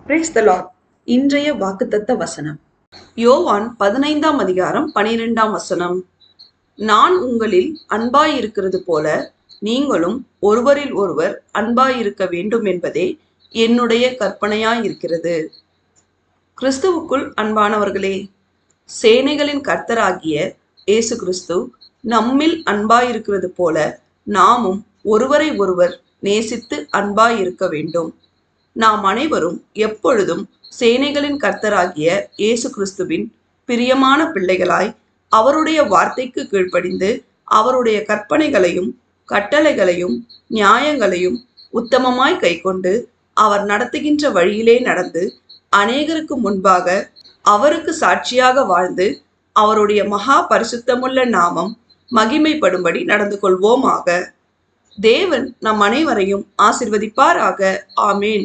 Praise the Lord. இன்றைய வாக்குத்தத்த வசனம் யோவான் 15:12. நான் உங்களில் அன்பாயிருக்கிறது போல நீங்களும் ஒருவரில் ஒருவர் அன்பாயிருக்க வேண்டும் என்பதே என்னுடைய கற்பனையாயிருக்கிறது. கிறிஸ்துவுக்குள் அன்பானவர்களே, சேனைகளின் கர்த்தராகிய இயேசு கிறிஸ்து நம்மில் அன்பாயிருக்கிறது போல நாமும் ஒருவரை ஒருவர் நேசித்து அன்பாயிருக்க வேண்டும். நாம் அனைவரும் எப்பொழுதும் சேனைகளின் கர்த்தராகிய இயேசு கிறிஸ்துவின் பிரியமான பிள்ளைகளாய் அவருடைய வார்த்தைக்கு கீழ்ப்படிந்து அவருடைய கற்பனைகளையும் கட்டளைகளையும் நியாயங்களையும் உத்தமமாய் கைக்கொண்டு அவர் நடத்துகின்ற வழியிலே நடந்து அநேகருக்கு முன்பாக அவருக்கு சாட்சியாக வாழ்ந்து அவருடைய மகா பரிசுத்தமுள்ள நாமம் மகிமைப்படும்படி நடந்து கொள்வோமாக. தேவன் நம் அனைவரையும் ஆசிர்வதிப்பாராக. ஆமேன்.